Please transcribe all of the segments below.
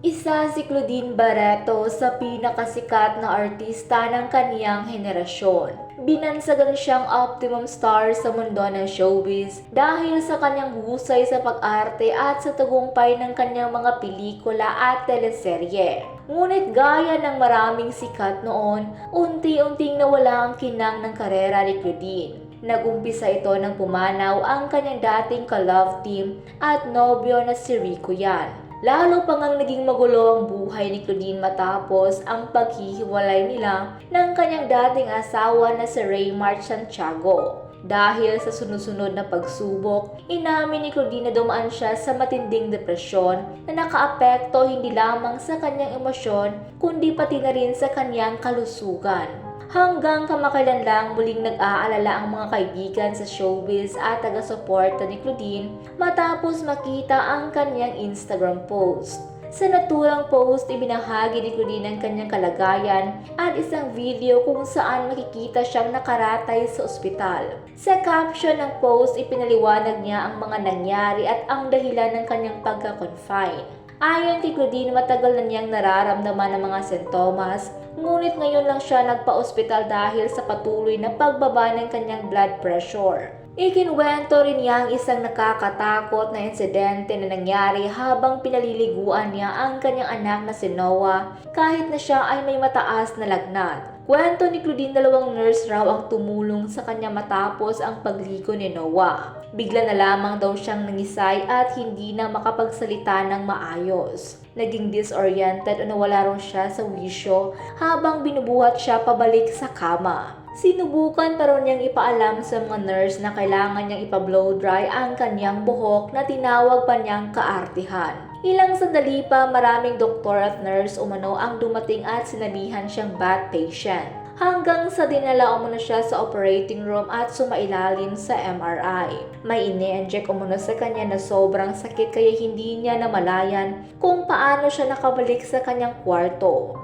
Isa si Claudine Barreto sa pinakasikat na artista ng kaniyang henerasyon. Binansagan siyang optimum star sa mundo ng showbiz dahil sa kanyang husay sa pag-arte at sa tagumpay ng kanyang mga pelikula at teleserye. Ngunit gaya ng maraming sikat noon, unti-unting nawala ang kinang ng karera ni Claudine. Nagumpisa ito nang pumanaw ang kanyang dating ka-love team at nobyo na si Rico Yan. Lalo pang ang naging magulo ang buhay ni Claudine matapos ang paghihiwalay nila ng kanyang dating asawa na si Raymart Santiago. Dahil sa sunod-sunod na pagsubok, inamin ni Claudine na dumaan siya sa matinding depresyon na nakaapekto hindi lamang sa kanyang emosyon kundi pati na rin sa kanyang kalusugan. Hanggang kamakailan lang muling nag-aalala ang mga kaibigan sa showbiz at taga-suporta ni Claudine matapos makita ang kanyang Instagram post. Sa naturang post, ibinahagi ni Claudine ang kanyang kalagayan at isang video kung saan makikita siyang nakaratay sa ospital. Sa caption ng post, ipinaliwanag niya ang mga nangyari at ang dahilan ng kanyang pagka-confine. Ayon kay Claudine, matagal na niyang nararamdaman ang mga sintomas, ngunit ngayon lang siya nagpa-ospital dahil sa patuloy na pagbaba ng kanyang blood pressure. Ikinuwento rin niya ang isang nakakatakot na insidente na nangyari habang pinaliliguan niya ang kanyang anak na si Noah kahit na siya ay may mataas na lagnat. Kwento ni Claudine, 2 nurse raw ang tumulong sa kanya matapos ang pagligo ni Noah. Bigla na lamang daw siyang nangisay at hindi na makapagsalita ng maayos. Naging disoriented o nawala raw siya sa wisyo habang binubuhat siya pabalik sa kama. Sinubukan pa raw niyang ipaalam sa mga nurse na kailangan niyang ipa-blow dry ang kanyang buhok na tinawag pa niyang kaartihan. Ilang sandali pa, maraming doktor at nurse umano ang dumating at sinabihan siyang bad patient. Hanggang sa dinala umano siya sa operating room at sumailalim sa MRI. May ine-inject umano sa kanya na sobrang sakit kaya hindi niya namalayan kung paano siya nakabalik sa kanyang kwarto.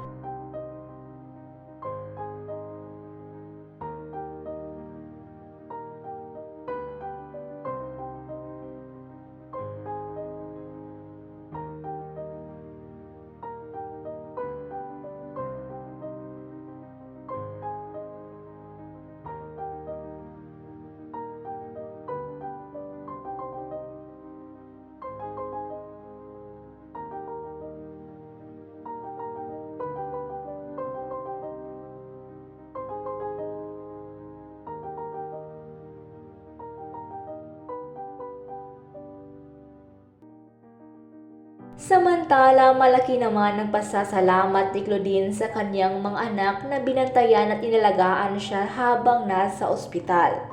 Samantala, malaki naman ang pasasalamat ni Claudine sa kanyang mga anak na binantayan at inalagaan siya habang nasa ospital.